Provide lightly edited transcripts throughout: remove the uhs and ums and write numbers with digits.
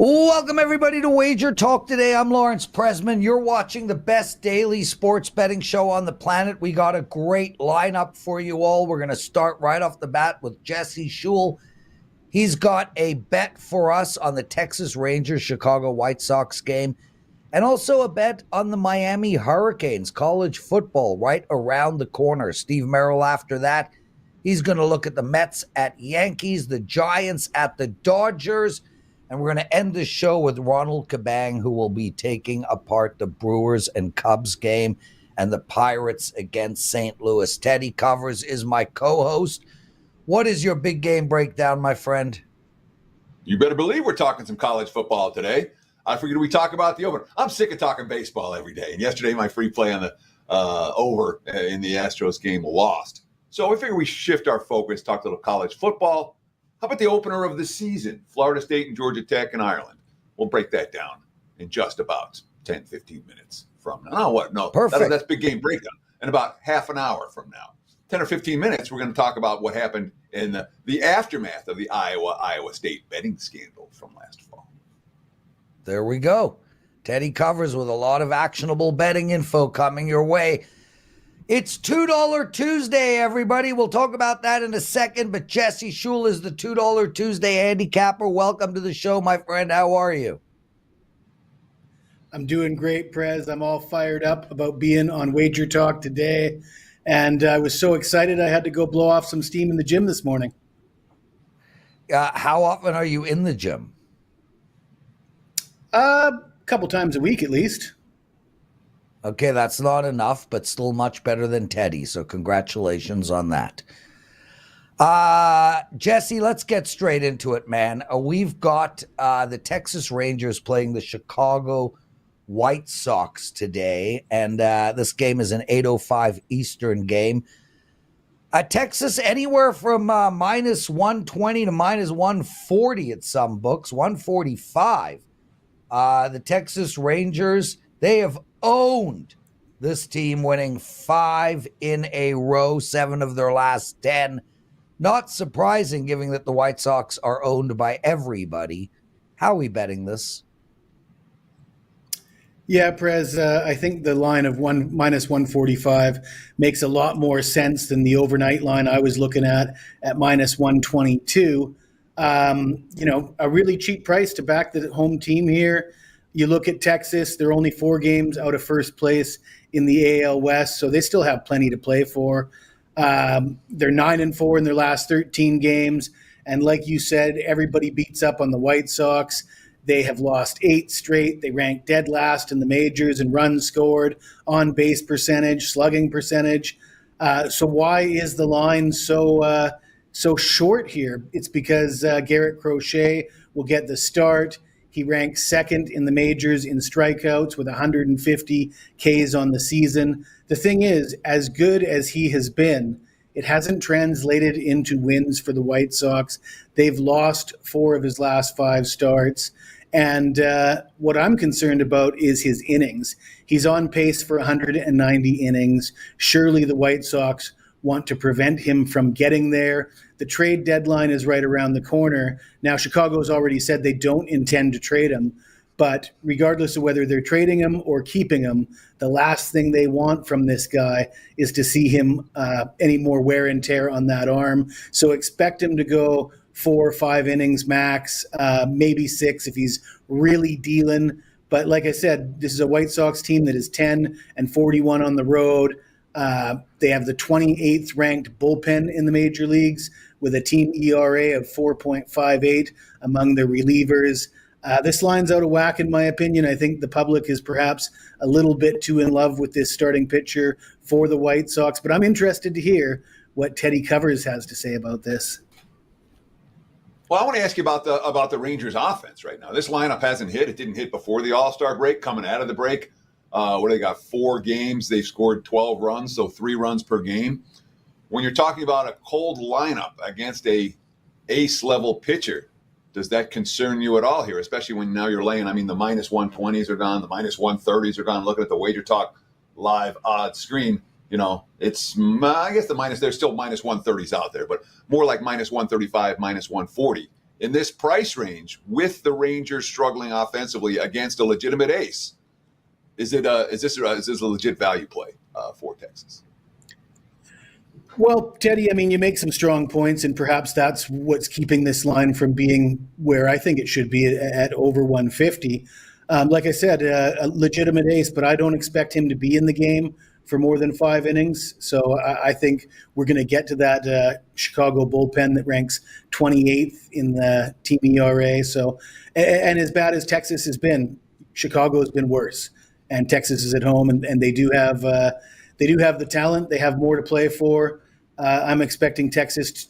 Welcome, everybody, to WagerTalk Today. I'm Lawrence Presman. You're watching the best daily sports betting show on the planet. We got a great lineup for you all. We're going to start right off the bat with Jesse Schule. He's got a bet for us on the Texas Rangers Chicago White Sox game, and also a bet on the Miami Hurricanes college football right around the corner. Steve Merril after that. He's going to look at the Mets at Yankees, the Giants at the Dodgers. And we're going to end the show with Ronald Cabang, who will be taking apart the Brewers and Cubs game and the Pirates against St. Louis. Teddy Covers is my co-host. What is your big game breakdown, my friend? You better believe we're talking some college football today. I figured we talk about the over. I'm sick of talking baseball every day. And yesterday, my free play on the over in the Astros game lost. So we figured we shift our focus, talk a little college football. How about the opener of the season? Florida State and Georgia Tech and Ireland. We'll break that down in just about 10, 15 minutes from now. Oh, what? No, perfect. That's big game breakdown. In about half an hour from now, 10 or 15 minutes, we're going to talk about what happened in the aftermath of the Iowa State betting scandal from last fall. There we go. Teddy Covers with a lot of actionable betting info coming your way. It's $2 Tuesday, everybody. We'll talk about that in a second, but Jesse Schule is the $2 Tuesday handicapper. Welcome to the show, my friend. How are you? I'm doing great, Prez. I'm all fired up about being on WagerTalk today, and I was so excited I had to go blow off some steam in the gym this morning. How often are you in the gym? A couple times a week at least. Okay, that's not enough, but still much better than Teddy, so congratulations on that. Jesse, let's get straight into it, man. We've got the Texas Rangers playing the Chicago White Sox today, and this game is an 8:05 Eastern game. Texas anywhere from minus 120 to minus 140 at some books, 145. The Texas Rangers, they have owned this team, winning 5 in a row, 7 of their last 10. Not surprising, given that the White Sox are owned by everybody. How are we betting this? Yeah, Prez, I think the line of minus 145 makes a lot more sense than the overnight line I was looking at minus 122. A really cheap price to back the home team here. You look at Texas, they're only 4 games out of first place in the AL West, so they still have plenty to play for. They're 9-4 in their last 13 games, and like you said, everybody beats up on the White Sox. They have lost 8 straight. They rank dead last in the majors in runs scored, on-base percentage, slugging percentage. So why is the line so short here? It's because Garrett Crochet will get the start. He ranks second in the majors in strikeouts with 150 Ks on the season. The thing is, as good as he has been, it hasn't translated into wins for the White Sox. They've lost 4 of his last 5 starts. And what I'm concerned about is his innings. He's on pace for 190 innings. Surely the White Sox want to prevent him from getting there. The trade deadline is right around the corner. Now, Chicago's already said they don't intend to trade him, but regardless of whether they're trading him or keeping him, the last thing they want from this guy is to see him any more wear and tear on that arm. So expect him to go 4 or 5 innings max, maybe 6 if he's really dealing. But like I said, this is a White Sox team that is 10-41 on the road. They have the 28th ranked bullpen in the major leagues with a team ERA of 4.58 among their relievers. This line's out of whack, in my opinion. I think the public is perhaps a little bit too in love with this starting pitcher for the White Sox, but I'm interested to hear what Teddy Covers has to say about this. Well, I want to ask you about the Rangers offense right now. This lineup hasn't hit. It didn't hit before the All-Star break. Coming out of the break, where they got 4 games, they've scored 12 runs, so 3 runs per game. When you're talking about a cold lineup against a ace-level pitcher, does that concern you at all here, especially when now you're laying, the minus 120s are gone, the minus 130s are gone. Looking at the WagerTalk live odds screen, it's, I guess there's still minus 130s out there, but more like minus 135, minus 140 in this price range with the Rangers struggling offensively against a legitimate ace, is this a legit value play for Texas? Well, Teddy, I mean, you make some strong points, and perhaps that's what's keeping this line from being where I think it should be at over 150. Like I said, a legitimate ace, but I don't expect him to be in the game for more than 5 innings. So I think we're going to get to that Chicago bullpen that ranks 28th in the team ERA. So, and as bad as Texas has been, Chicago has been worse, and Texas is at home, and they do have the talent. They have more to play for. I'm expecting Texas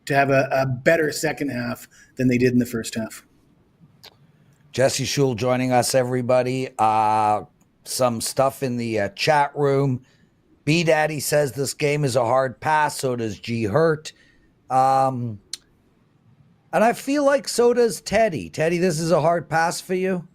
to have a better second half than they did in the first half. Jesse Schule joining us, everybody. Some stuff in the chat room. B Daddy says this game is a hard pass. So does G Hurt. And I feel like so does Teddy. Teddy, this is a hard pass for you?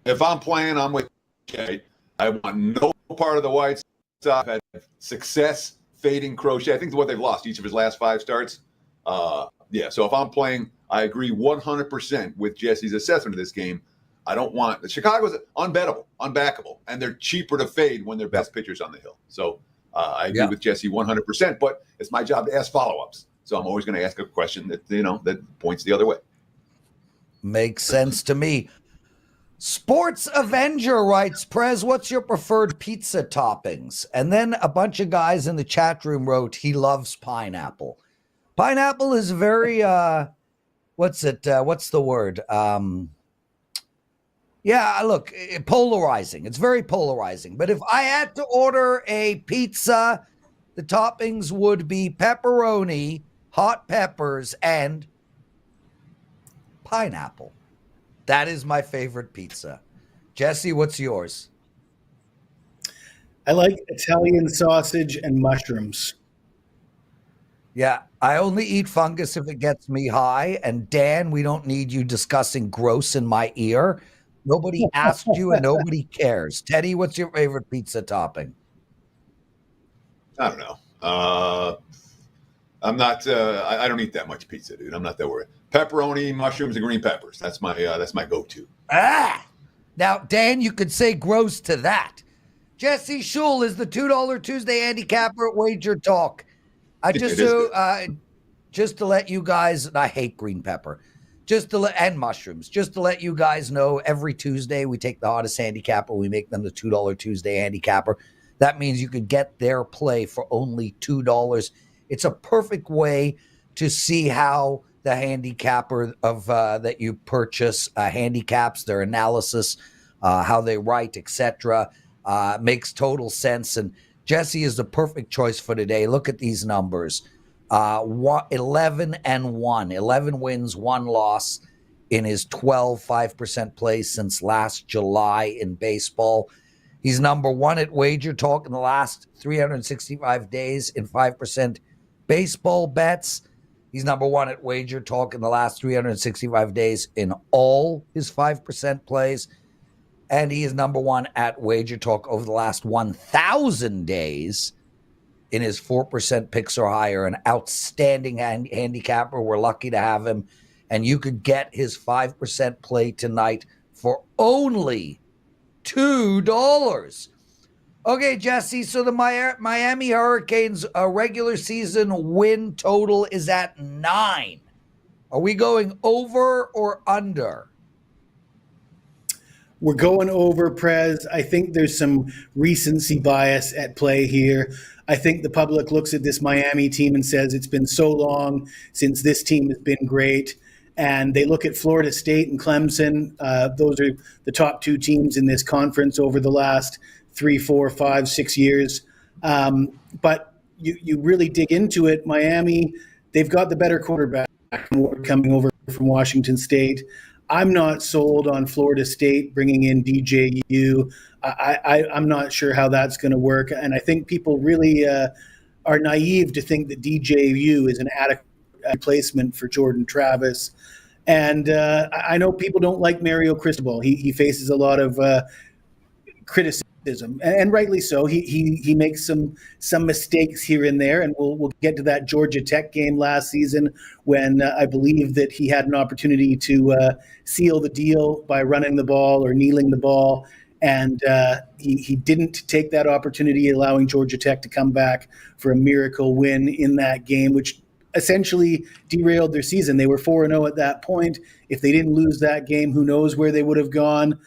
If I'm playing, I'm with Jay. I want no part of the White Sox. Had success fading Crochet. I think what they've lost each of his last 5 starts. So if I'm playing, I agree 100% with Jesse's assessment of this game. I don't want – Chicago's unbettable, unbackable, and they're cheaper to fade when they're best pitchers on the hill. So I agree with Jesse 100%, but it's my job to ask follow-ups. So I'm always going to ask a question that points the other way. Makes sense to me. Sports Avenger writes, Prez, what's your preferred pizza toppings? And then a bunch of guys in the chat room wrote he loves pineapple. Pineapple is very, what's the word? Polarizing. It's very polarizing. But if I had to order a pizza, the toppings would be pepperoni, hot peppers, and pineapple. That is my favorite pizza. Jesse, what's yours? I like Italian sausage and mushrooms. Yeah, I only eat fungus if it gets me high. And Dan, we don't need you discussing gross in my ear. Nobody asked you and nobody cares. Teddy, what's your favorite pizza topping? I don't know. I'm not. I don't eat that much pizza, dude. I'm not that worried. Pepperoni, mushrooms, and green peppers. That's my go-to. Now, Dan, you could say gross to that. Jesse Schule is the $2 Tuesday handicapper at WagerTalk. Just to let you guys, and I hate green pepper, and mushrooms. Just to let you guys know, every Tuesday we take the hottest handicapper, we make them the $2 Tuesday handicapper. That means you could get their play for only $2. It's a perfect way to see how the handicapper that you purchase handicaps, their analysis, how they write, etc. Makes total sense. And Jesse is the perfect choice for today. Look at these numbers. 11-1, 11 wins, 1 loss in his 5% plays since last July in baseball. He's number 1 at WagerTalk in the last 365 days in 5% baseball bets. He's number 1 at WagerTalk in the last 365 days in all his 5% plays. And he is number 1 at WagerTalk over the last 1,000 days in his 4% picks or higher. An outstanding handicapper. We're lucky to have him. And you could get his 5% play tonight for only $2. Okay, Jesse, so the Miami Hurricanes regular season win total is at 9. Are we going over or under? We're going over, Prez. I think there's some recency bias at play here. I think the public looks at this Miami team and says it's been so long since this team has been great. And they look at Florida State and Clemson. Those are the top 2 teams in this conference over the last 3, 4, 5, 6 years. But you really dig into it. Miami, they've got the better quarterback coming over from Washington State. I'm not sold on Florida State bringing in DJU. I'm not sure how that's going to work. And I think people really are naive to think that DJU is an adequate replacement for Jordan Travis. And I know people don't like Mario Cristobal. He faces a lot of criticism and rightly so. He makes some mistakes here and there, and we'll get to that Georgia Tech game last season when I believe that he had an opportunity to seal the deal by running the ball or kneeling the ball, and he didn't take that opportunity, allowing Georgia Tech to come back for a miracle win in that game, which essentially derailed their season. They were 4-0 at that point. If they didn't lose that game, who knows where they would have gone.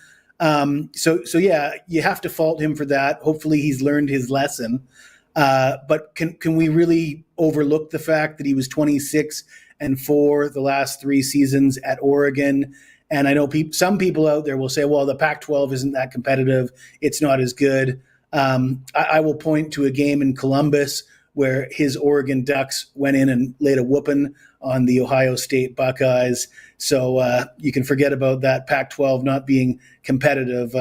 So yeah, you have to fault him for that. Hopefully he's learned his lesson. But can we really overlook the fact that he was 26-4 the last 3 seasons at Oregon? And I know some people out there will say, well, the Pac-12 isn't that competitive. It's not as good. I will point to a game in Columbus where his Oregon Ducks went in and laid a whooping on the Ohio State Buckeyes. So you can forget about that Pac-12 not being competitive.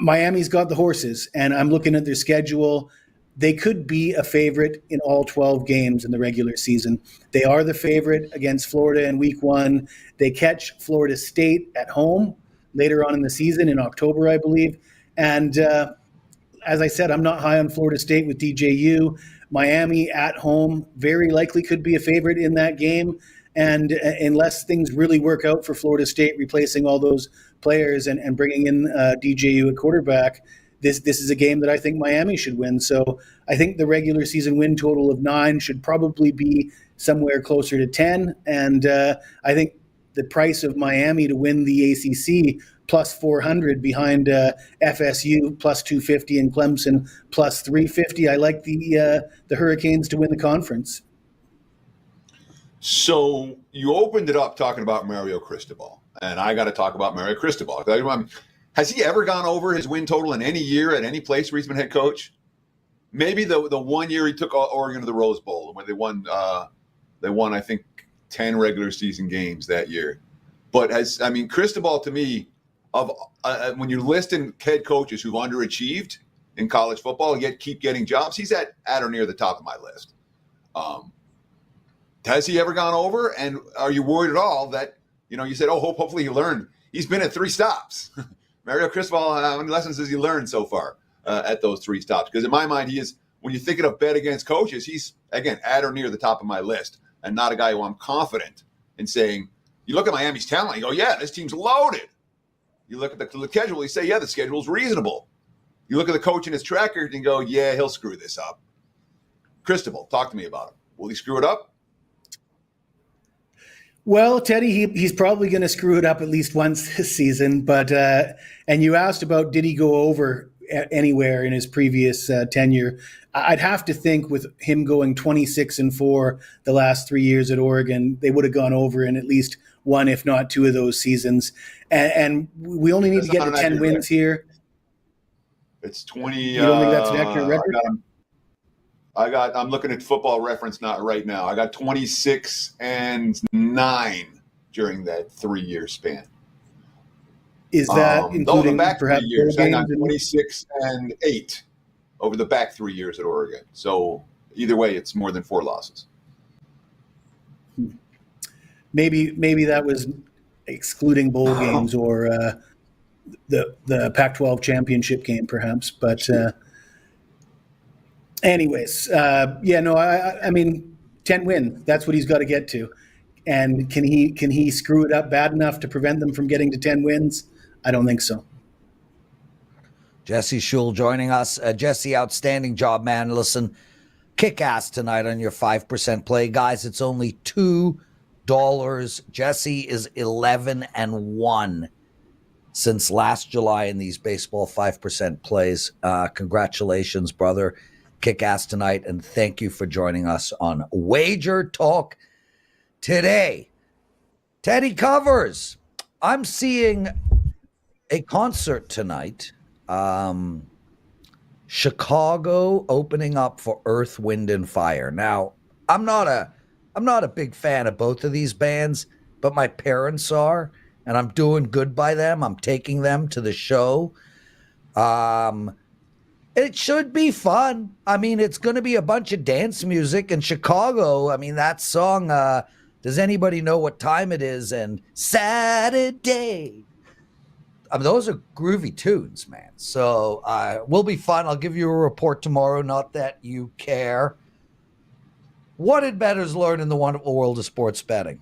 Miami's got the horses, and I'm looking at their schedule. They could be a favorite in all 12 games in the regular season. They are the favorite against Florida in week 1. They catch Florida State at home later on in the season in October, I believe. And as I said, I'm not high on Florida State with DJU. Miami at home very likely could be a favorite in that game. And unless things really work out for Florida State, replacing all those players and bringing in DJU at quarterback, this is a game that I think Miami should win. So I think the regular season win total of 9 should probably be somewhere closer to 10. And I think the price of Miami to win the ACC plus 400 behind FSU plus 250 and Clemson plus 350. I like the Hurricanes to win the conference. So you opened it up talking about Mario Cristobal, and I got to talk about Mario Cristobal. Has he ever gone over his win total in any year at any place where he's been head coach? Maybe the 1 year he took Oregon to the Rose Bowl when they won I think 10 regular season games that year. But Cristobal to me, when you're listing head coaches who've underachieved in college football yet keep getting jobs, he's at or near the top of my list. Has he ever gone over? And are you worried at all that, you said, hopefully he learned. He's been at 3 stops. Mario Cristobal, how many lessons has he learned so far at those 3 stops? Because in my mind, he is, when you're thinking of bet against coaches, he's, again, at or near the top of my list and not a guy who I'm confident in saying, you look at Miami's talent, you go, yeah, this team's loaded. You look at the schedule, you say, yeah, the schedule's reasonable. You look at the coach and his track record and go, yeah, he'll screw this up. Cristobal, talk to me about him. Will he screw it up? Well, Teddy, he's probably going to screw it up at least once this season. But and you asked about did he go over anywhere in his previous tenure? I'd have to think with him going 26-4 the last 3 years at Oregon, they would have gone over in at least 1, if not 2 of those seasons. And we only need to get to 10 wins here. It's 20. You don't think that's an accurate record? I'm looking at Football Reference not right now. I got 26-9 during that 3-year span. Is that including the back perhaps 3 years? I got 26-8 over the back 3 years at Oregon. So either way, it's more than 4 losses. Maybe that was excluding bowl games or the Pac-12 championship game, perhaps. But anyways, I mean, 10 wins. That's what he's got to get to. And can he screw it up bad enough to prevent them from getting to 10 wins? I don't think so. Jesse Schule joining us. Jesse, outstanding job, man. Listen, kick ass tonight on your 5% play. Guys, it's only $2. Jesse is 11-1 since last July in these baseball 5% plays. Congratulations, brother. Kick ass tonight, and thank you for joining us on WagerTalk Today. Teddy Covers, I'm seeing a concert tonight. Chicago opening up for Earth, Wind, and Fire. Now, I'm not a big fan of both of these bands, but my parents are, and I'm doing good by them. I'm taking them to the show. It should be fun. I mean, it's going to be a bunch of dance music in Chicago. I mean, that song, does anybody know what time it is? And Saturday, I mean, those are groovy tunes, man. So will be fun. I'll give you a report tomorrow. Not that you care. What did bettors learn in the wonderful world of sports betting?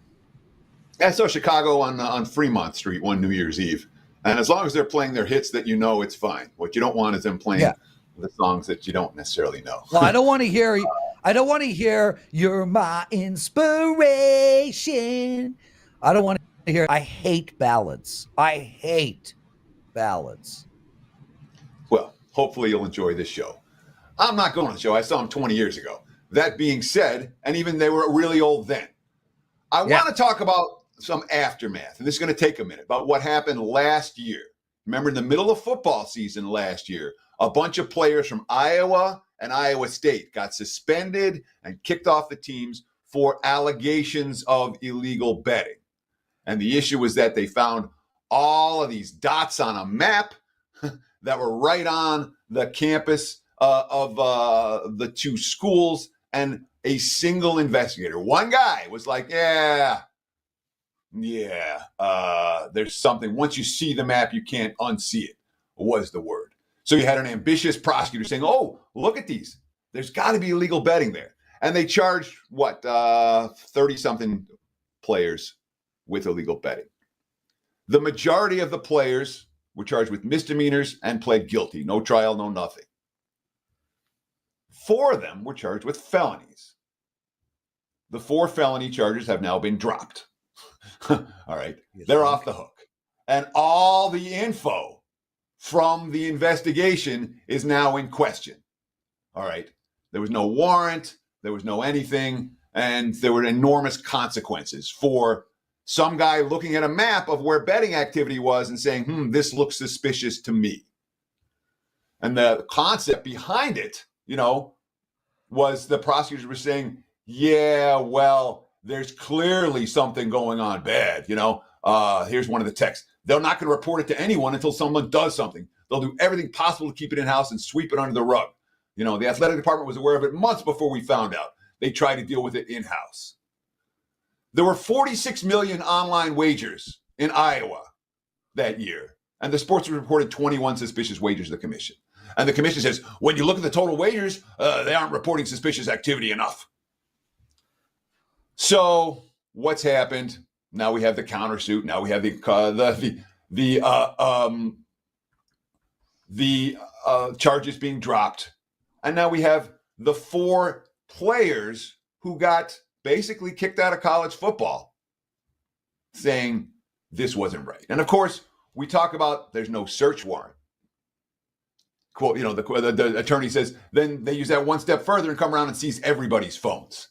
I saw Chicago on Fremont Street one New Year's Eve, and as long as they're playing their hits that you know, it's fine. What you don't want is them playing the songs that you don't necessarily know. Well, I don't want to hear. I don't want to hear "You're my inspiration." I don't want to hear. I hate ballads. I hate ballads. Well, hopefully you'll enjoy this show. I'm not going to the show. I saw him 20 years ago. That being said, and even they were really old then, I want to talk about some aftermath, and this is going to take a minute, about what happened last year. Remember, in the middle of football season last year, a bunch of players from Iowa and Iowa State got suspended and kicked off the teams for allegations of illegal betting. And the issue was that they found all of these dots on a map that were right on the campus of the two schools, and a single investigator, one guy, was like, there's something. Once you see the map, you can't unsee it, was the word. So you had an ambitious prosecutor saying, oh, look at these. There's got to be illegal betting there. And they charged, 30-something players with illegal betting. The majority of the players were charged with misdemeanors and pled guilty. No trial, no nothing. 4 of them were charged with felonies. The 4 felony charges have now been dropped. All right. They're off the hook. And all the info from the investigation is now in question. All right. There was no warrant. There was no anything. And there were enormous consequences for some guy looking at a map of where betting activity was and saying, this looks suspicious to me. And the concept behind it, was the prosecutors were saying, there's clearly something going on bad. Here's one of the texts. They're not going to report it to anyone until someone does something. They'll do everything possible to keep it in-house and sweep it under the rug. The athletic department was aware of it months before we found out. They tried to deal with it in-house. There were 46 million online wagers in Iowa that year, and the sports reported 21 suspicious wagers to the commission. And the commission says, when you look at the total wagers, they aren't reporting suspicious activity enough. So what's happened? Now we have the countersuit. Now we have the charges being dropped. And now we have the 4 players who got basically kicked out of college football saying this wasn't right. And of course, we talk about there's no search warrant. Quote, the attorney says, then they use that one step further and come around and seize everybody's phones.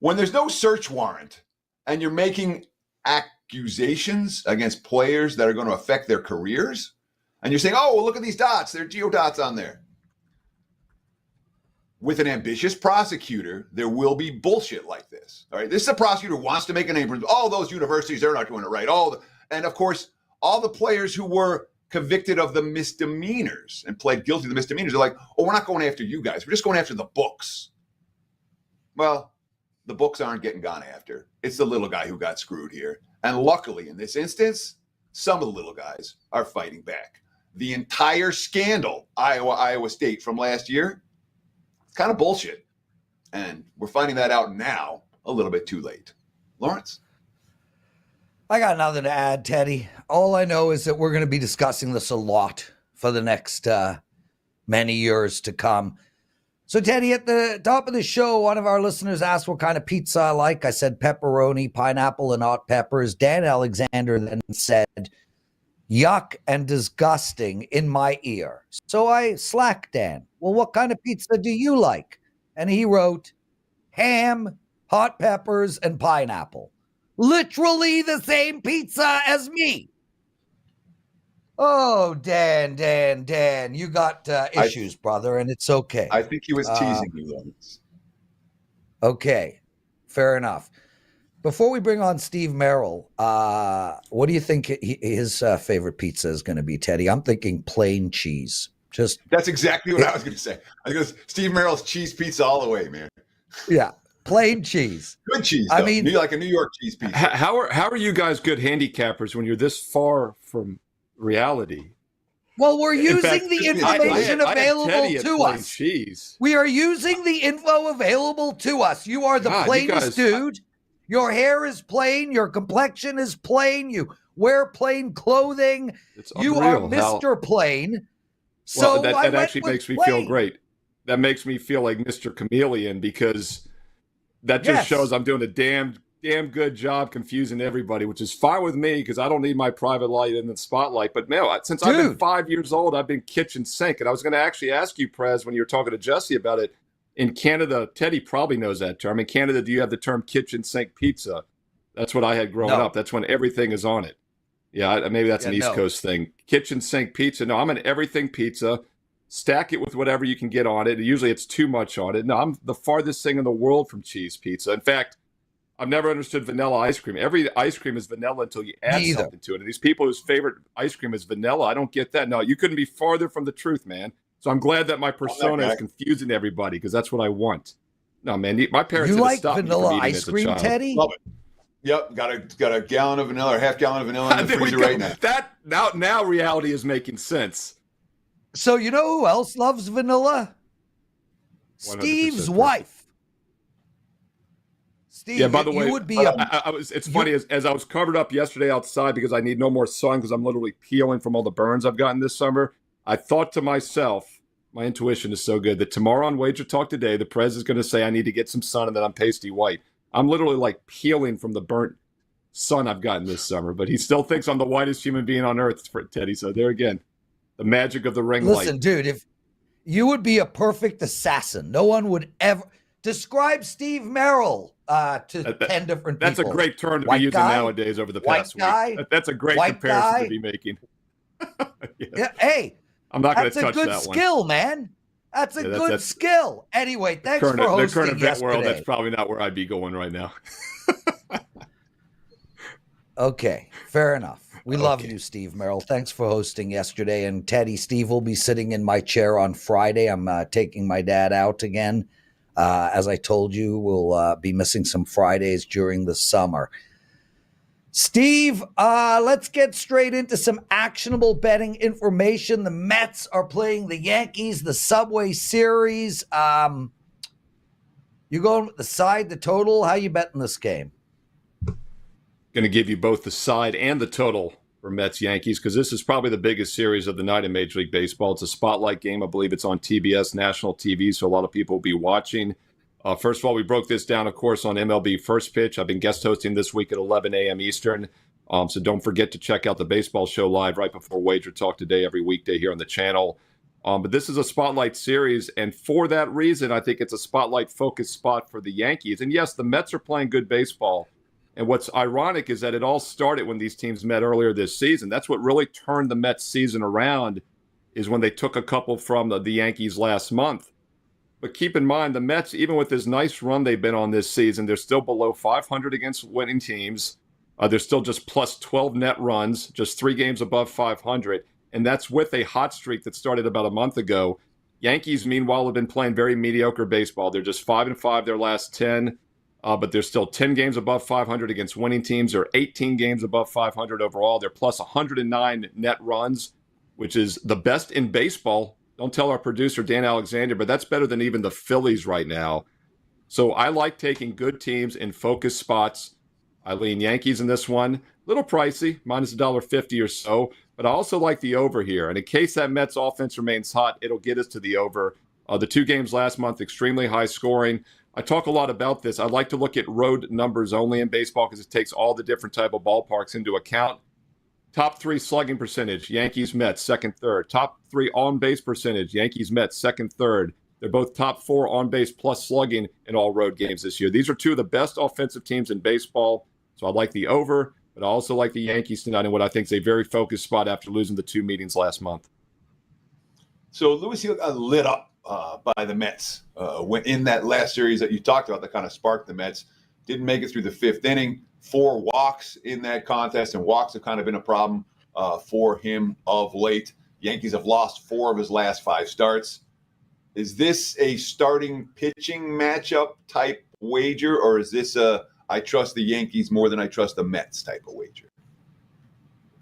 When there's no search warrant and you're making accusations against players that are going to affect their careers, and you're saying, oh, well, look at these dots. There are geodots on there. With an ambitious prosecutor, there will be bullshit like this. All right. This is a prosecutor who wants to make a name for all those universities. They're not doing it right. And of course, all the players who were convicted of the misdemeanors and pled guilty to the misdemeanors are like, oh, we're not going after you guys. We're just going after the books. Well, the books aren't getting gone after. It's the little guy who got screwed here. And luckily, in this instance, some of the little guys are fighting back. The entire scandal, Iowa State from last year, it's kind of bullshit. And we're finding that out now, a little bit too late. Lawrence? I got nothing to add, Teddy. All I know is that we're going to be discussing this a lot for the next many years to come. So, Teddy, at the top of the show, one of our listeners asked what kind of pizza I like. I said pepperoni, pineapple, and hot peppers. Dan Alexander then said, yuck and disgusting in my ear. So I slacked Dan. Well, what kind of pizza do you like? And he wrote, ham, hot peppers, and pineapple. Literally the same pizza as me. Oh, Dan, you got issues, brother, and it's okay. I think he was teasing you, Lawrence. Okay, fair enough. Before we bring on Steve Merril, what do you think his favorite pizza is going to be, Teddy? I'm thinking plain cheese. That's exactly what I was going to say. Steve Merril's cheese pizza all the way, man. Yeah, plain cheese. Good cheese, though. I mean, like a New York cheese pizza. How are you guys good handicappers when you're this far from reality. Well, we're In using fact, the I information had available Teddy at to plain us. cheese. We are using the info available to us. You are the God, you plainest guys- dude. Your hair is plain. Your complexion is plain. You wear plain clothing. It's You are unreal how- Mr. Plain. So Well, that I went actually with makes me plain. feel great. That makes me feel like Mr. Chameleon, because that just Yes. shows I'm doing a damn good job confusing everybody, which is fine with me because I don't need my private light in the spotlight. But no, since I've been Dude. 5 years old, I've been kitchen sink. And I was going to actually ask you, Prez, when you were talking to Jesse about it, in Canada, Teddy probably knows that term. In Canada, do you have the term kitchen sink pizza? That's what I had growing No. up. That's when everything is on it. Yeah, maybe that's an Yeah, East no. Coast thing. Kitchen sink pizza. No, I'm an everything pizza. Stack it with whatever you can get on it. Usually it's too much on it. No, I'm the farthest thing in the world from cheese pizza. In fact, I've never understood vanilla ice cream. Every ice cream is vanilla until you add Neither. something to it. And these people whose favorite ice cream is vanilla, I don't get that. No, you couldn't be farther from the truth, man. So I'm glad that my persona is confusing everybody, because that's what I want. No, man, my parents You had to like stop me vanilla from eating ice as a cream, child. Teddy? Love it. Yep, got a gallon of vanilla or half gallon of vanilla in the There we freezer go. right now. That now reality is making sense. So you know who else loves vanilla? 100% Steve's true. wife. Steve, Yeah, by the way, you would be a it's funny, as I was covered up yesterday outside because I need no more sun because I'm literally peeling from all the burns I've gotten this summer. I thought to myself, my intuition is so good, that tomorrow on Wager Talk Today, the Prez is going to say I need to get some sun and that I'm pasty white. I'm literally like peeling from the burnt sun I've gotten this summer, but he still thinks I'm the whitest human being on earth, for Teddy. So there again, the magic of the ring Listen, light. dude, if you would be a perfect assassin, no one would ever describe Steve Merril to 10 different people. That's a great term to White be using guy, nowadays over the white past guy, week. That's a great white comparison guy. to be making. Yeah, hey, I'm not going that's to a touch good that one. skill, man. That's a good that's- skill. Anyway, thanks The for hosting current event yesterday. world, that's probably not where I'd be going right now. Okay, fair enough. We love Okay. you, Steve Merril. Thanks for hosting yesterday. And Teddy, Steve will be sitting in my chair on Friday. I'm taking my dad out again. As I told you, we'll be missing some Fridays during the summer. Steve, let's get straight into some actionable betting information. The Mets are playing the Yankees, the Subway Series. You going with the side, the total? How you betting this game? Going to give you both the side and the total for Mets Yankees, because this is probably the biggest series of the night in Major League Baseball. It's a spotlight game. I believe it's on TBS national TV, so a lot of people will be watching. First of all, we broke this down, of course, on MLB First Pitch. I've been guest hosting this week at 11 a.m. Eastern, so don't forget to check out the baseball show live right before Wager Talk Today every weekday here on the channel. But this is a spotlight series, and for that reason, I think it's a spotlight-focused spot for the Yankees. And yes, the Mets are playing good baseball. And what's ironic is that it all started when these teams met earlier this season. That's what really turned the Mets season around, is when they took a couple from the Yankees last month. But keep in mind, the Mets, even with this nice run they've been on this season, they're still below 500 against winning teams. They're still just plus 12 net runs, just 3 games above 500. And that's with a hot streak that started about a month ago. Yankees, meanwhile, have been playing very mediocre baseball. They're just 5-5 their last 10. But they're still 10 games above 500 against winning teams. They're 18 games above 500 overall. They're plus 109 net runs, which is the best in baseball. Don't tell our producer, Dan Alexander, but that's better than even the Phillies right now. So I like taking good teams in focus spots. I lean Yankees in this one. A little pricey, minus $1.50 or so. But I also like the over here. And in case that Mets offense remains hot, it'll get us to the over. The 2 games last month, extremely high scoring. I talk a lot about this. I like to look at road numbers only in baseball because it takes all the different type of ballparks into account. Top 3 slugging percentage, Yankees, Mets, second, third. Top 3 on-base percentage, Yankees, Mets, second, third. They're both top 4 on-base plus slugging in all road games this year. These are 2 of the best offensive teams in baseball. So I like the over, but I also like the Yankees tonight in what I think is a very focused spot after losing the 2 meetings last month. So Louis, he got lit up by the Mets when in that last series that you talked about that kind of sparked the Mets. Didn't make it through the 5th inning. 4 walks in that contest, and walks have kind of been a problem for him of late. Yankees have lost 4 of his last 5 starts. Is this a starting pitching matchup type wager, or is this a I trust the Yankees more than I trust the Mets type of wager?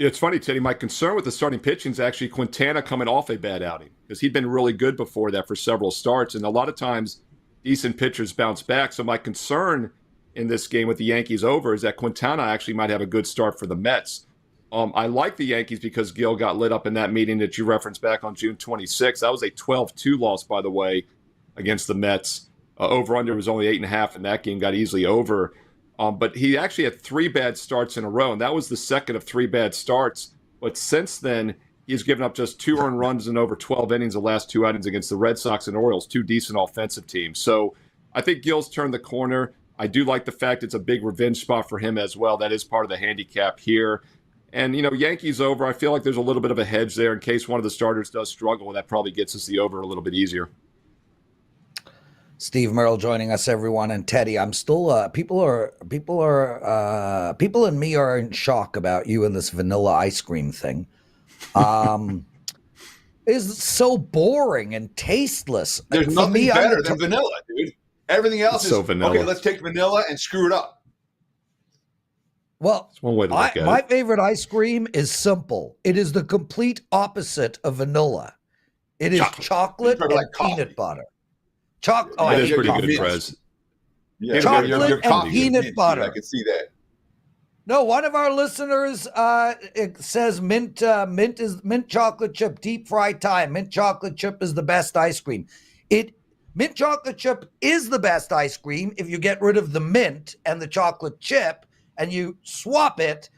It's funny, Teddy. My concern with the starting pitching is actually Quintana coming off a bad outing because he'd been really good before that for several starts. And a lot of times, decent pitchers bounce back. So my concern in this game with the Yankees over is that Quintana actually might have a good start for the Mets. I like the Yankees because Gil got lit up in that meeting that you referenced back on June 26th. That was a 12-2 loss, by the way, against the Mets. Over-under was only 8.5 in that game, got easily over. But he actually had 3 bad starts in a row, and that was the second of 3 bad starts. But since then, he's given up just 2 earned runs in over 12 innings the last 2 outings against the Red Sox and Orioles, 2 decent offensive teams. So I think Gil's turned the corner. I do like the fact it's a big revenge spot for him as well. That is part of the handicap here. And, Yankees over, I feel like there's a little bit of a hedge there in case one of the starters does struggle. That probably gets us the over a little bit easier. Steve Merril joining us, everyone, and Teddy. I'm still people and me are in shock about you and this vanilla ice cream thing. Is so boring and tasteless. There's nothing better than vanilla, dude. Everything else is so vanilla. Okay. Let's take vanilla and screw it up. Well, that's one way to look at my it. favorite ice cream is simple. It is the complete opposite of vanilla. It is chocolate and peanut butter. That is pretty good, Prez. Yeah, chocolate and peanut butter. I can see that. No, one of our listeners it says mint chocolate chip deep fried time. Mint chocolate chip is the best ice cream. Mint chocolate chip is the best ice cream if you get rid of the mint and the chocolate chip and you swap it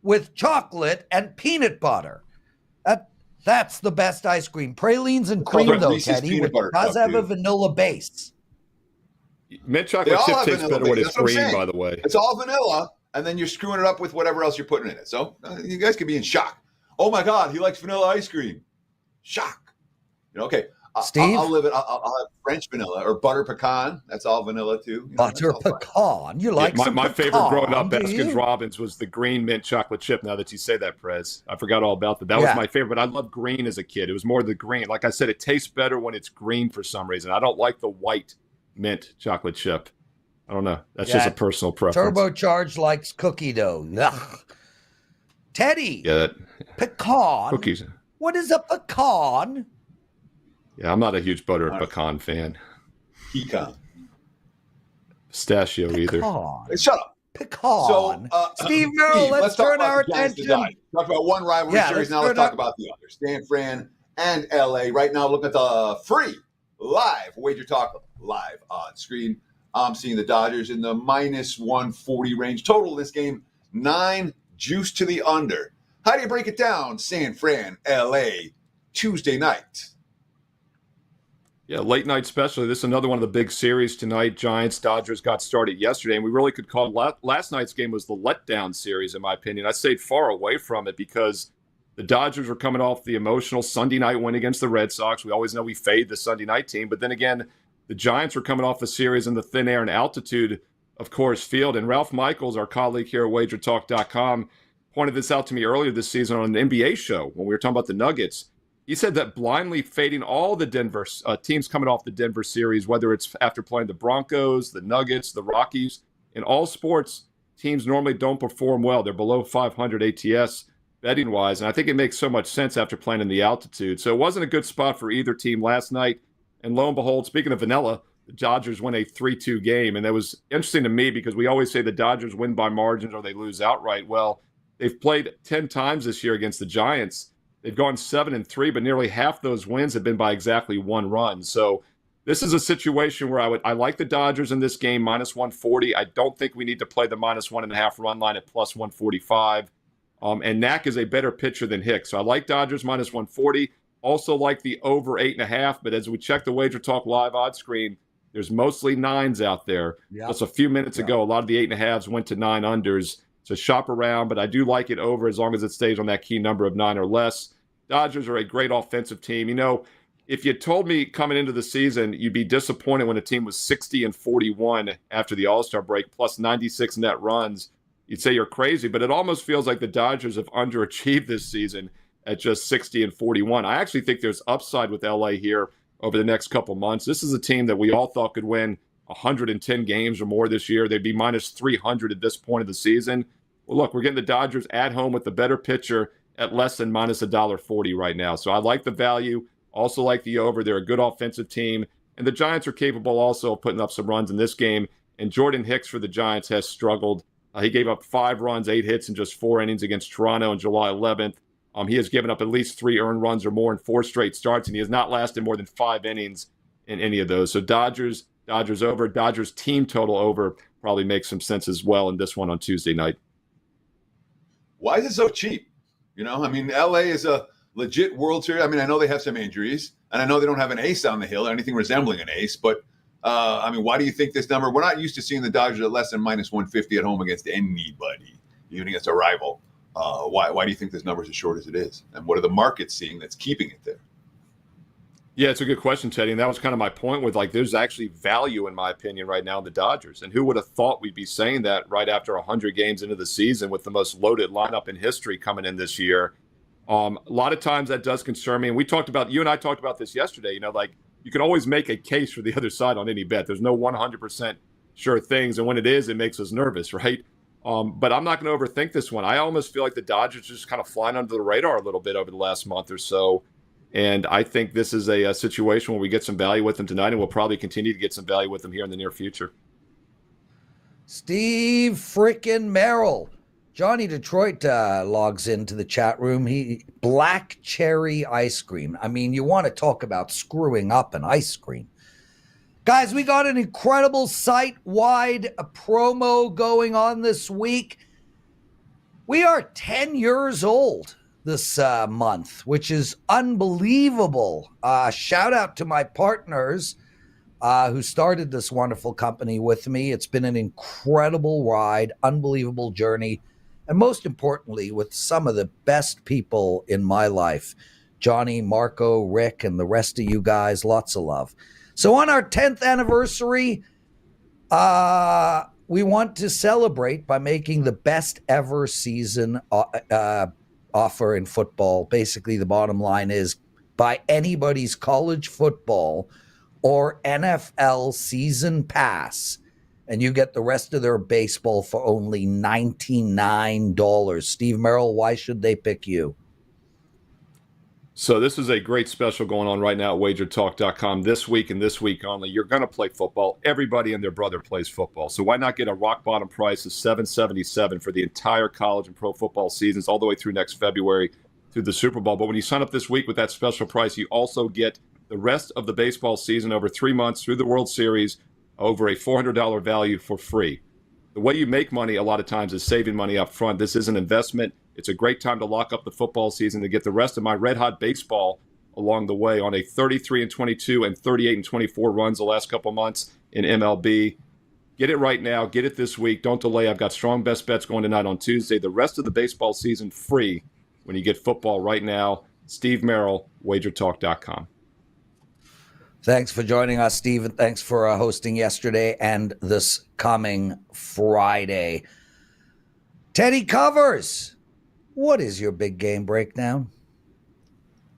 with chocolate and peanut butter. That's the best ice cream. Pralines and cream, though, Teddy, which does have a vanilla base. Mint chocolate chip tastes better when it's green, by the way. It's all vanilla, and then you're screwing it up with whatever else you're putting in it. So you guys could be in shock. Oh, my God, he likes vanilla ice cream. Shock. Okay. Steve? I'll live it. I'll have French vanilla or butter pecan. That's all vanilla, too. Butter pecan. You like my pecan, favorite growing up, Baskin-Robbins, was the green mint chocolate chip. Now that you say that, Prez, I forgot all about that. That was my favorite. I loved green as a kid. It was more the green. Like I said, it tastes better when it's green for some reason. I don't like the white mint chocolate chip. I don't know. That's just a personal preference. Turbocharged likes cookie dough. Ugh. Teddy. Yeah, pecan. Cookies. What is a pecan? Yeah, I'm not a huge butter pecan fan. Pecan. Pistachio either. Hey, shut up. Pecan. So, Steve Merril, let's turn our attention. Talk about one rivalry series. Now let's talk about the others. San Fran and LA. Right now, looking at the free live WagerTalk live on screen. I'm seeing the Dodgers in the minus 140 range. Total this game, 9, juice to the under. How do you break it down? San Fran, LA, Tuesday night. Yeah, late night special. This is another one of the big series tonight. Giants, Dodgers got started yesterday, and we really could call last night's game was the letdown series, in my opinion. I stayed far away from it because the Dodgers were coming off the emotional Sunday night win against the Red Sox. We always know we fade the Sunday night team, but then again, the Giants were coming off a series in the thin air and altitude of Coors Field. And Ralph Michaels, our colleague here at WagerTalk.com, pointed this out to me earlier this season on an NBA show when we were talking about the Nuggets. He said that blindly fading all the Denver teams coming off the Denver series, whether it's after playing the Broncos, the Nuggets, the Rockies, in all sports, teams normally don't perform well. They're below 500 ATS betting-wise, and I think it makes so much sense after playing in the altitude. So it wasn't a good spot for either team last night. And lo and behold, speaking of vanilla, the Dodgers win a 3-2 game. And that was interesting to me because we always say the Dodgers win by margins or they lose outright. Well, they've played 10 times this year against the Giants. They've gone 7-3, but nearly half those wins have been by exactly 1 run. So this is a situation where I like the Dodgers in this game, minus 140. I don't think we need to play the minus 1.5 run line at plus 145. And Knack is a better pitcher than Hicks. So I like Dodgers minus 140. Also like the over 8.5. But as we check the WagerTalk live odds screen, there's mostly 9s out there. Yep. Just a few minutes ago, a lot of the 8.5s went to 9 unders. So shop around, but I do like it over as long as it stays on that key number of 9 or less. Dodgers are a great offensive team. You know, if you told me coming into the season you'd be disappointed when a team was 60-41 after the All-Star break, plus 96 net runs, you'd say you're crazy. But it almost feels like the Dodgers have underachieved this season at just 60-41. I actually think there's upside with LA here over the next couple months. This is a team that we all thought could win 110 games or more this year. They'd be minus 300 at this point of the season. Well, look, we're getting the Dodgers at home with the better pitcher at less than minus $1.40 right now. So I like the value, also like the over. They're a good offensive team. And the Giants are capable also of putting up some runs in this game. And Jordan Hicks for the Giants has struggled. He gave up 5 runs, 8 hits in just 4 innings against Toronto on July 11th. He has given up at least 3 earned runs or more in 4 straight starts, and he has not lasted more than 5 innings in any of those. So Dodgers over, Dodgers team total over probably makes some sense as well in this one on Tuesday night. Why is it so cheap? I mean, LA is a legit World Series. I mean, I know they have some injuries, and I know they don't have an ace on the hill or anything resembling an ace, but I mean, why do you think this number? We're not used to seeing the Dodgers at less than minus 150 at home against anybody, even against a rival. Why do you think this number is as short as it is? And what are the markets seeing that's keeping it there? Yeah, it's a good question, Teddy. And that was kind of my point with, there's actually value, in my opinion, right now in the Dodgers. And who would have thought we'd be saying that right after 100 games into the season with the most loaded lineup in history coming in this year? A lot of times that does concern me. And you and I talked about this yesterday, you can always make a case for the other side on any bet. There's no 100% sure things. And when it is, it makes us nervous, right? But I'm not going to overthink this one. I almost feel like the Dodgers just kind of flying under the radar a little bit over the last month or so. And I think this is a situation where we get some value with them tonight, and we'll probably continue to get some value with them here in the near future. Steve frickin' Merril. Johnny Detroit logs into the chat room. Black cherry ice cream. I mean, you want to talk about screwing up an ice cream. Guys, we got an incredible site-wide promo going on this week. We are 10 years old this month, which is unbelievable. Shout out to my partners who started this wonderful company with me. It's been an incredible ride, unbelievable journey, and most importantly, with some of the best people in my life. Johnny, Marco, Rick, and the rest of you guys, lots of love. So on our 10th anniversary, we want to celebrate by making the best ever season offer in football. Basically, the bottom line is buy anybody's college football or NFL season pass, and you get the rest of their baseball for only $99. Steve Merril, why should they pick you? So this is a great special going on right now at WagerTalk.com this week and this week only. You're going to play football. Everybody and their brother plays football. So why not get a rock bottom price of $7.77 for the entire college and pro football seasons all the way through next February through the Super Bowl. But when you sign up this week with that special price, you also get the rest of the baseball season over 3 months through the World Series over a $400 value for free. The way you make money a lot of times is saving money up front. This is an investment. It's a great time to lock up the football season to get the rest of my red-hot baseball along the way on a 33-22 and 38-24 runs the last couple months in MLB. Get it right now. Get it this week. Don't delay. I've got strong best bets going tonight on Tuesday. The rest of the baseball season free when you get football right now. Steve Merril, WagerTalk.com. Thanks for joining us, Steve, and thanks for hosting yesterday and this coming Friday. Teddy Covers, what is your big game breakdown?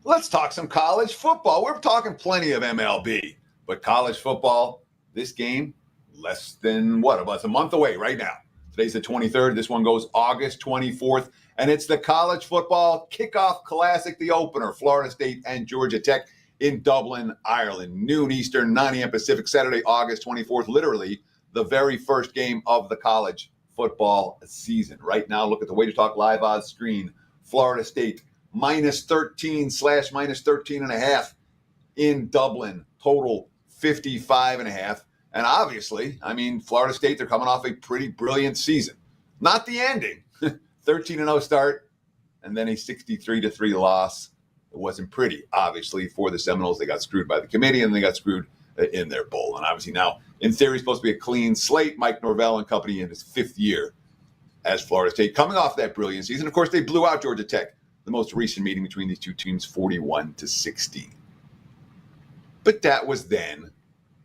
Let's talk some college football. We're talking plenty of MLB, but college football, this game, less than about a month away right now. Today's the 23rd. This one goes August 24th, and it's the college football kickoff classic, the opener, Florida State and Georgia Tech in Dublin, Ireland. Noon Eastern, 9 a.m. Pacific, Saturday, August 24th, literally the very first game of the college football season. Right now, look at the WagerTalk live odds screen. Florida State, minus 13/minus 13.5 in Dublin. Total 55.5. And obviously, I mean, Florida State, they're coming off a pretty brilliant season. Not the ending. 13-0 start, and then a 63-3 loss. It wasn't pretty, obviously, for the Seminoles. They got screwed by the committee, and they got screwed in their bowl. And obviously now, in theory, supposed to be a clean slate. Mike Norvell and company in his 5th year as Florida State, coming off that brilliant season. Of course, they blew out Georgia Tech, the most recent meeting between these two teams, 41-16. But that was then.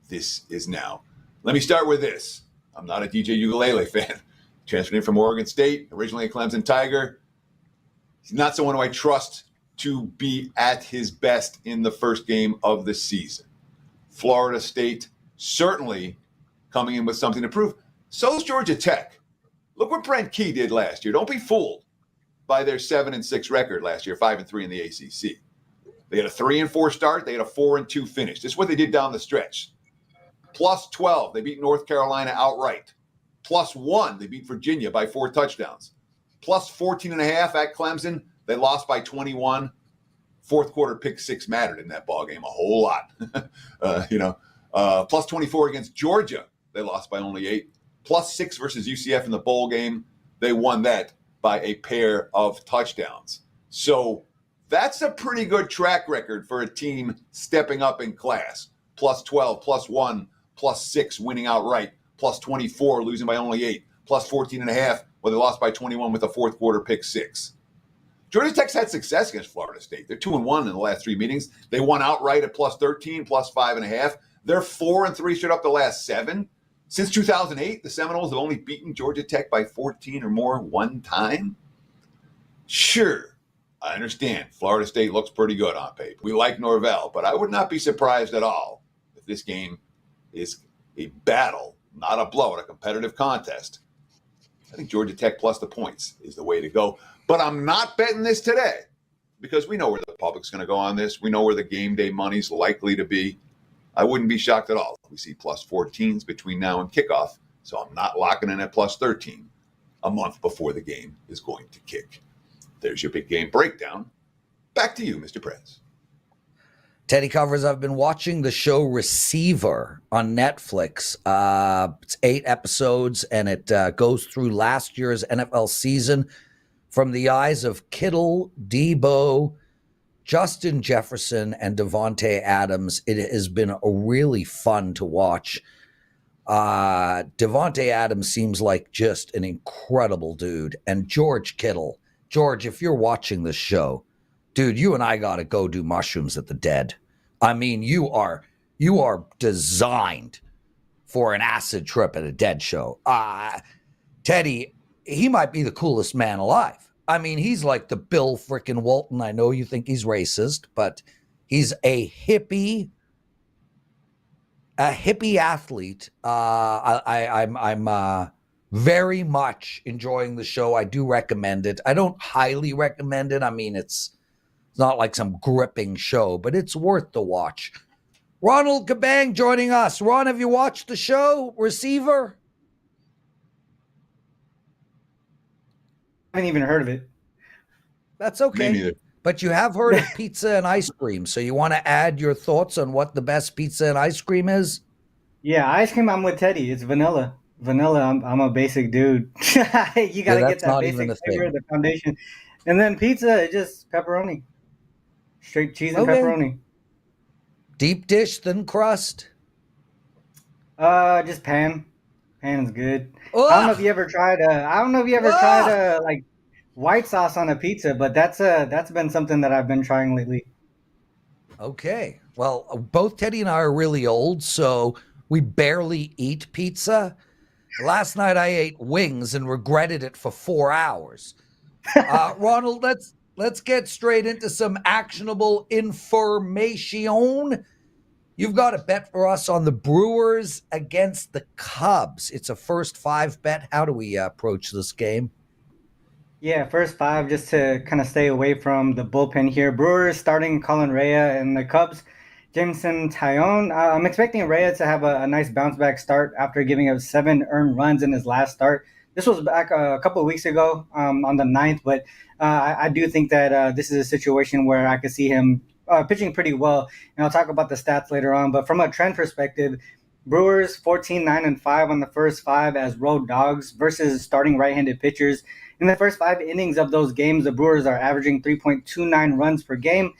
This is now. Let me start with this. I'm not a DJ Ukulele fan. Transferred in from Oregon State, originally a Clemson Tiger. He's not someone who I trust to be at his best in the first game of the season. Florida State certainly coming in with something to prove. So is Georgia Tech. Look what Brent Key did last year. Don't be fooled by their 7-6 record last year, 5-3 in the ACC. They had a 3-4 start. They had a 4-2 finish. This is what they did down the stretch. Plus 12, they beat North Carolina outright. Plus 1, they beat Virginia by 4 touchdowns. Plus 14.5 at Clemson, they lost by 21. Fourth quarter pick 6 mattered in that ball game a whole lot. Plus 24 against Georgia, they lost by only 8. Plus 6 versus UCF in the bowl game, they won that by a pair of touchdowns. So that's a pretty good track record for a team stepping up in class. Plus 12, plus 1, plus 6 winning outright, plus 24 losing by only 8, plus 14.5 where they lost by 21 with a fourth quarter pick 6. Georgia Tech's had success against Florida State. They're 2-1 in the last 3 meetings. They won outright at plus 13, plus 5.5. They're 4-3 straight up the last 7. Since 2008, the Seminoles have only beaten Georgia Tech by 14 or more one time. Sure, I understand. Florida State looks pretty good on paper. We like Norvell, but I would not be surprised at all if this game is a battle, not a blowout, a competitive contest. I think Georgia Tech plus the points is the way to go. But I'm not betting this today because we know where the public's going to go on this. We know where the game day money's likely to be. I wouldn't be shocked at all if we see plus 14s between now and kickoff. So I'm not locking in at plus 13 a month before the game is going to kick. There's your big game breakdown. Back to you, Mr. Prez. Teddy Covers, I've been watching the show Receiver on Netflix. It's 8 episodes, and it goes through last year's NFL season from the eyes of Kittle, Debo, Justin Jefferson, and Devontae Adams. It has been a really fun to watch. Devontae Adams seems like just an incredible dude. And George Kittle. George, if you're watching this show, dude, you and I got to go do mushrooms at the Dead. I mean, you are designed for an acid trip at a Dead show. Teddy, he might be the coolest man alive. I mean, he's like the Bill frickin' Walton. I know you think he's racist, but he's a hippie athlete. I'm very much enjoying the show. I do recommend it. I don't highly recommend it. I mean, it's not like some gripping show, but it's worth the watch. Ronald Cabang joining us. Ron, have you watched the show Receiver? I haven't even heard of it. That's okay. Me neither. But you have heard of pizza and ice cream. So you want to add your thoughts on what the best pizza and ice cream is? Yeah, ice cream, I'm with Teddy. It's vanilla. Vanilla, I'm a basic dude. You got to get that basic flavor, the foundation. And then pizza, it's just pepperoni. Straight cheese and pepperoni. Deep dish, thin crust? Just pan. Pan is good. Ugh. I don't know if you ever tried like white sauce on a pizza, but that's been something that I've been trying lately. Okay. Well, both Teddy and I are really old, so we barely eat pizza. Last night I ate wings and regretted it for 4 hours. Ronald, let's get straight into some actionable information. You've got a bet for us on the Brewers against the Cubs. It's a first 5 bet. How do we approach this game? Yeah, first 5 just to kind of stay away from the bullpen here. Brewers starting Colin Rea and the Cubs, Jameson Taillon. I'm expecting Rea to have a nice bounce back start after giving up 7 earned runs in his last start. This was back a couple of weeks ago on the 9th, but I do think that this is a situation where I could see him pitching pretty well. And I'll talk about the stats later on. But from a trend perspective, Brewers 14-9-5 on the first 5 as road dogs versus starting right-handed pitchers. In the first 5 innings of those games, the Brewers are averaging 3.29 runs per game,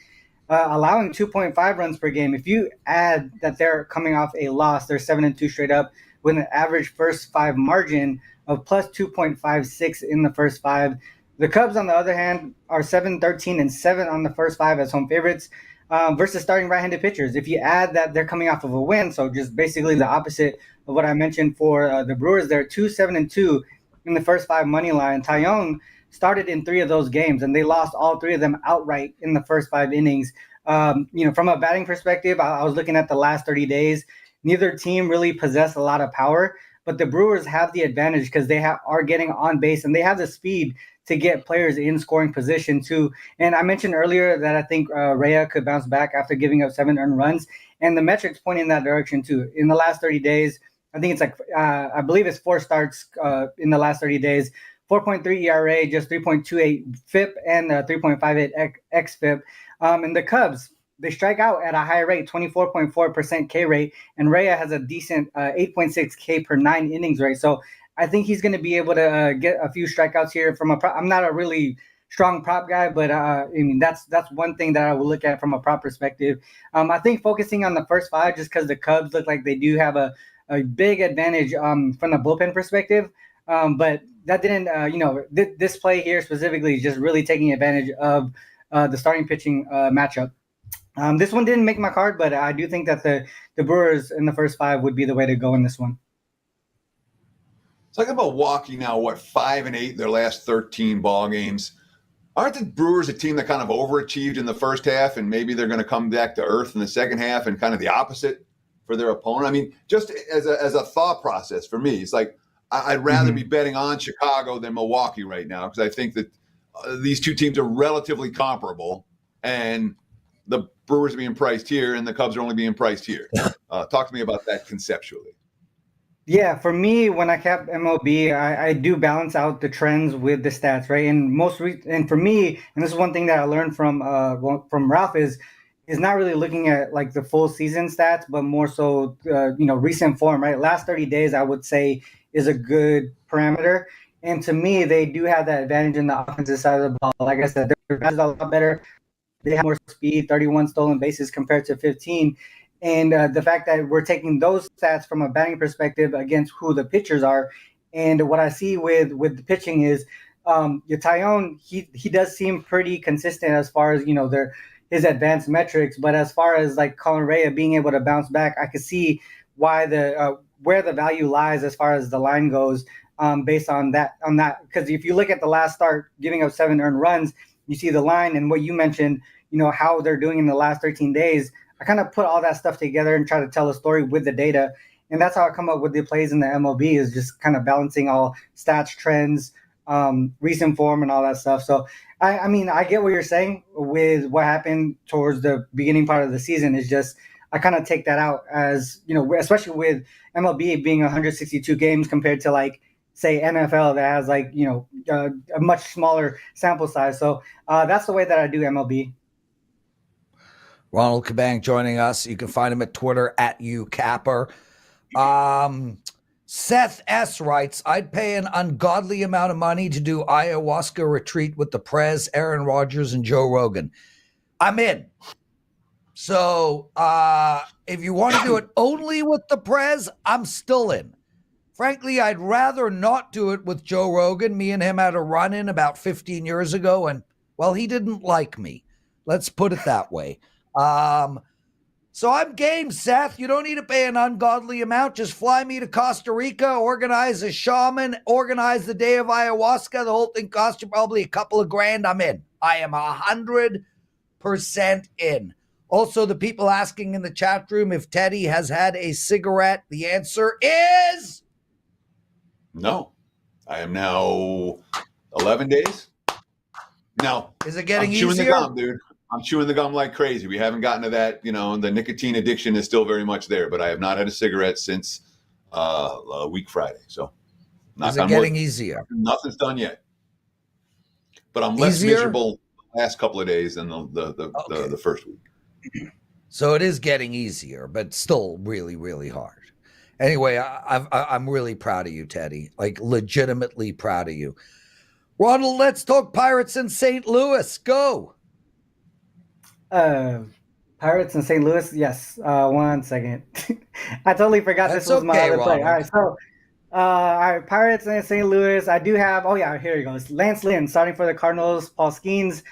allowing 2.5 runs per game. If you add that they're coming off a loss, they're 7-2 straight up with an average first 5 margin of plus 2.56 in the first 5. The Cubs, on the other hand, are 7-13-7 on the first 5 as home favorites versus starting right-handed pitchers. If you add that they're coming off of a win, so just basically the opposite of what I mentioned for the Brewers, they're 2-7-2 in the first 5 money line. Taillon started in 3 of those games, and they lost all 3 of them outright in the first 5 innings. From a batting perspective, I was looking at the last 30 days. Neither team really possessed a lot of power, but the Brewers have the advantage because they are getting on base and they have the speed to get players in scoring position too. And I mentioned earlier that I think Rhea could bounce back after giving up 7 earned runs, and the metrics point in that direction too. In the last 30 days, I think it's like I believe it's 4 starts in the last 30 days. 4.3 ERA, just 3.28 FIP, and 3.58 xFIP. And the Cubs, they strike out at a high rate, 24.4% K rate, and Rhea has a decent 8.6 K per 9 innings rate. So I think he's going to be able to get a few strikeouts here. I'm not a really strong prop guy, but I mean that's one thing that I will look at from a prop perspective. I think focusing on the first 5, just because the Cubs look like they do have a big advantage from the bullpen perspective. But that didn't, this play here specifically is just really taking advantage of the starting pitching matchup. This one didn't make my card, but I do think that the Brewers in the first 5 would be the way to go in this one. Talking about Milwaukee now, 5-8 their last 13 ball games. Aren't the Brewers a team that kind of overachieved in the first half, and maybe they're going to come back to earth in the second half and kind of the opposite for their opponent? I mean, just as a thought process for me, it's like I'd rather be betting on Chicago than Milwaukee right now, because I think that these two teams are relatively comparable, and the Brewers are being priced here and the Cubs are only being priced here. Talk to me about that conceptually. Yeah, for me, when I cap MLB, I do balance out the trends with the stats, right? And for me, and this is one thing that I learned from Ralph is not really looking at like the full season stats, but more so recent form, right? Last 30 days, I would say, is a good parameter. And to me, they do have that advantage in the offensive side of the ball. Like I said, their guys are a lot better. They have more speed, 31 stolen bases compared to 15. And the fact that we're taking those stats from a batting perspective against who the pitchers are. And what I see with the pitching is Taillon, he does seem pretty consistent as far as, his advanced metrics. But as far as like Colin Rea being able to bounce back, I could see why where the value lies as far as the line goes based on that. Because if you look at the last start, giving up 7 earned runs, you see the line and what you mentioned, how they're doing in the last 13 days. I kind of put all that stuff together and try to tell a story with the data. And that's how I come up with the plays in the MLB, is just kind of balancing all stats, trends, recent form, and all that stuff. So, I mean, I get what you're saying with what happened towards the beginning part of the season. Is just I kind of take that out as, especially with MLB being 162 games compared to like, say, NFL that has like, a much smaller sample size. So that's the way that I do MLB. Ronald Cabang joining us. You can find him at Twitter at @UCapper. Seth S. writes, I'd pay an ungodly amount of money to do ayahuasca retreat with the Prez, Aaron Rodgers, and Joe Rogan. I'm in. So if you want to do it only with the Prez, I'm still in. Frankly, I'd rather not do it with Joe Rogan. Me and him had a run-in about 15 years ago, and, well, he didn't like me. Let's put it that way. So I'm game, Seth. You don't need to pay an ungodly amount. Just fly me to Costa Rica, organize a shaman, organize the day of ayahuasca. The whole thing costs you probably a couple of grand. I'm in. I am 100% in. Also, the people asking in the chat room if Teddy has had a cigarette, the answer is no. I am now 11 days. No. Is it getting I'm chewing easier? The gum, dude. I'm chewing the gum like crazy. We haven't gotten to that. The nicotine addiction is still very much there, but I have not had a cigarette since a week Friday. So, is it getting easier? Nothing's done yet. But I'm less miserable the last couple of days than the first week. So it is getting easier, but still really, really hard. Anyway, I'm really proud of you, Teddy. Like, legitimately proud of you. Ronald, let's talk Pirates in St. Louis. Go. Pirates in St. Louis. Yes. 1 second. I totally forgot this was my other play. All right. So, all right. Pirates in St. Louis. I do have, here he goes. Lance Lynn starting for the Cardinals. Paul Skeens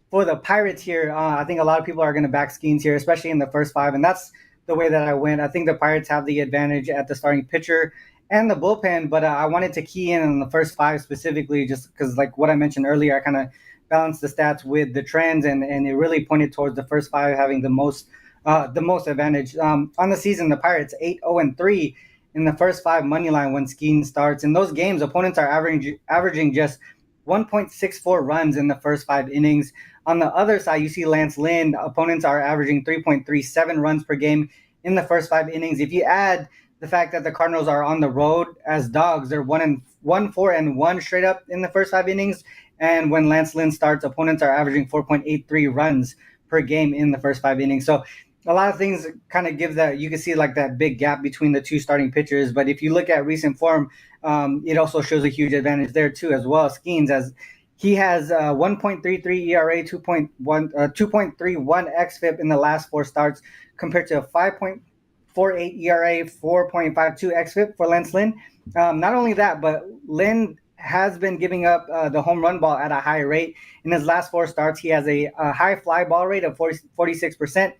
for the Pirates here. I think a lot of people are going to back Skeens here, especially in the first 5. And that's the way that I went. I think the Pirates have the advantage at the starting pitcher and the bullpen, but I wanted to key in on the first 5 specifically, just because, like what I mentioned earlier, I kind of balanced the stats with the trends, and it really pointed towards the first 5 having the most advantage. On the season, the Pirates 8-0-3, in the first 5 money line when skiing starts. In those games, opponents are averaging just 1.64 runs in the first 5 innings. On the other side, you see Lance Lynn, opponents are averaging 3.37 runs per game in the first 5 innings. If you add the fact that the Cardinals are on the road as dogs, they're 1-4-1 straight up in the first 5 innings. And when Lance Lynn starts, opponents are averaging 4.83 runs per game in the first 5 innings. So a lot of things kind of give that, you can see like that big gap between the two starting pitchers. But if you look at recent form, it also shows a huge advantage there too, as well. Skeens, as he has 1.33 ERA, 2.31 xFIP in the last 4 starts, compared to a 5.48 ERA, 4.52 xFIP for Lance Lynn. Not only that, but Lynn has been giving up the home run ball at a high rate. In his last 4 starts, he has a high fly ball rate of 46%.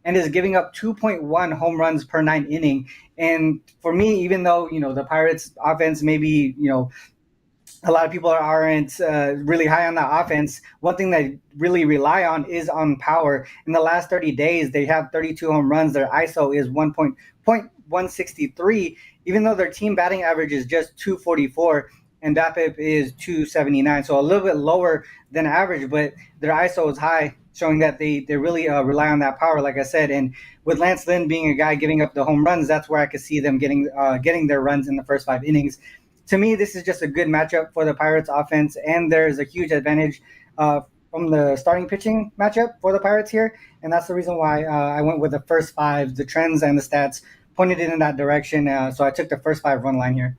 And is giving up 2.1 home runs per 9 inning. And for me, even though, the Pirates offense, maybe, a lot of people aren't really high on that offense, one thing they really rely on is on power. In the last 30 days, they have 32 home runs. Their ISO is 1.163, even though their team batting average is just 244 and BABIP is 279. So a little bit lower than average, but their ISO is high, showing that they really rely on that power, like I said. And with Lance Lynn being a guy giving up the home runs, that's where I could see them getting their runs in the first 5 innings. To me, this is just a good matchup for the Pirates offense, and there's a huge advantage from the starting pitching matchup for the Pirates here. And that's the reason why I went with the first 5. The trends and the stats pointed in that direction, so I took the first 5 run line here.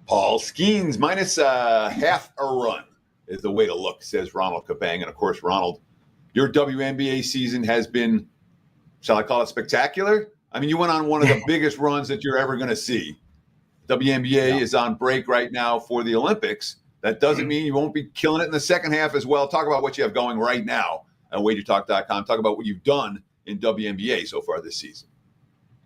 Paul Skeens minus half a run is the way to look, says Ronald Cabang. And of course, Ronald, your WNBA season has been, shall I call it spectacular? I mean, you went on one of the biggest runs that you're ever going to see. WNBA is on break right now for the Olympics. That doesn't mean you won't be killing it in the second half as well. Talk about what you have going right now at WagerTalk.com. Talk about what you've done in WNBA so far this season.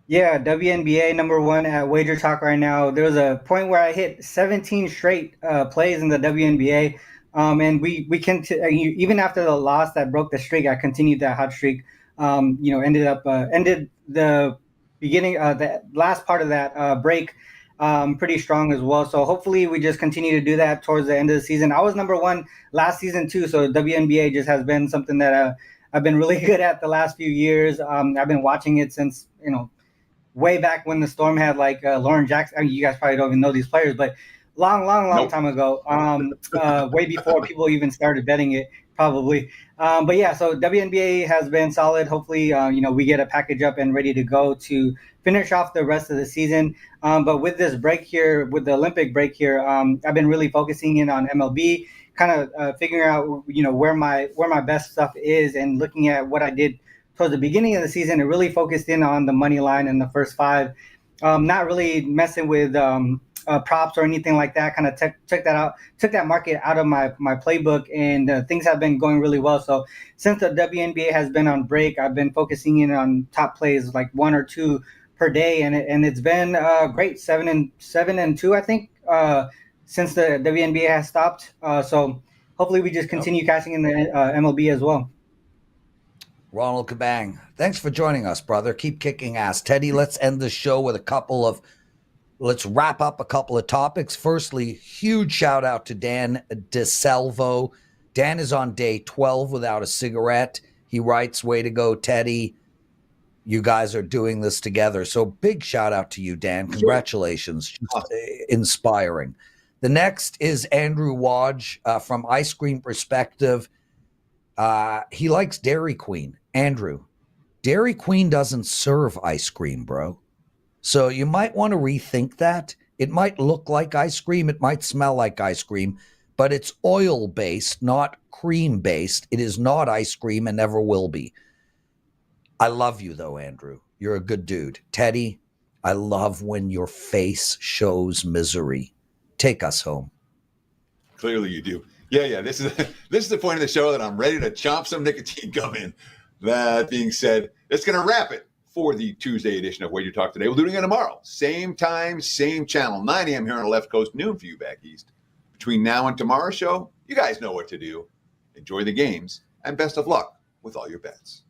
Yeah, WNBA number 1 at WagerTalk right now. There was a point where I hit 17 straight plays in the WNBA. And we can even after the loss that broke the streak, I continued that hot streak. Ended the beginning, the last part of that break pretty strong as well. So hopefully we just continue to do that towards the end of the season. I was number 1 last season too, so WNBA just has been something that I've been really good at the last few years. I've been watching it since way back when the Storm had like Lauren Jackson. I mean, you guys probably don't even know these players, but long time ago, way before people even started betting it, probably. But yeah, so WNBA has been solid. Hopefully, we get a package up and ready to go to finish off the rest of the season. But with this break here, with the Olympic break here, I've been really focusing in on MLB, kind of figuring out, where my best stuff is, and looking at what I did towards the beginning of the season. It really focused in on the money line in the first 5, not really messing with props or anything like that. Kind of took that market out of my playbook, and things have been going really well. So since the WNBA has been on break, I've been focusing in on top plays, like 1 or 2 per day, and it's been great. 7 and 2, I think, since the WNBA has stopped. So hopefully we just continue cashing in the MLB as well. Ronald Cabang, thanks for joining us, brother. Keep kicking ass. Teddy, let's end the show with let's wrap up a couple of topics. Firstly, huge shout out to Dan DeSalvo. Dan is on day 12 without a cigarette. He writes, way to go, Teddy. You guys are doing this together. So big shout out to you, Dan. Congratulations. Just inspiring. The next is Andrew Wadge from Ice Cream Perspective. He likes Dairy Queen. Andrew, Dairy Queen doesn't serve ice cream, bro. So you might want to rethink that. It might look like ice cream. It might smell like ice cream, but it's oil-based, not cream-based. It is not ice cream and never will be. I love you, though, Andrew. You're a good dude. Teddy, I love when your face shows misery. Take us home. Clearly you do. Yeah. This is the point of the show that I'm ready to chomp some nicotine gum in. That being said, it's going to wrap it for the Tuesday edition of Wager Talk Today. We'll do it again tomorrow. Same time, same channel, 9 a.m. here on the left coast, noon for you back east. Between now and tomorrow's show, you guys know what to do. Enjoy the games, and best of luck with all your bets.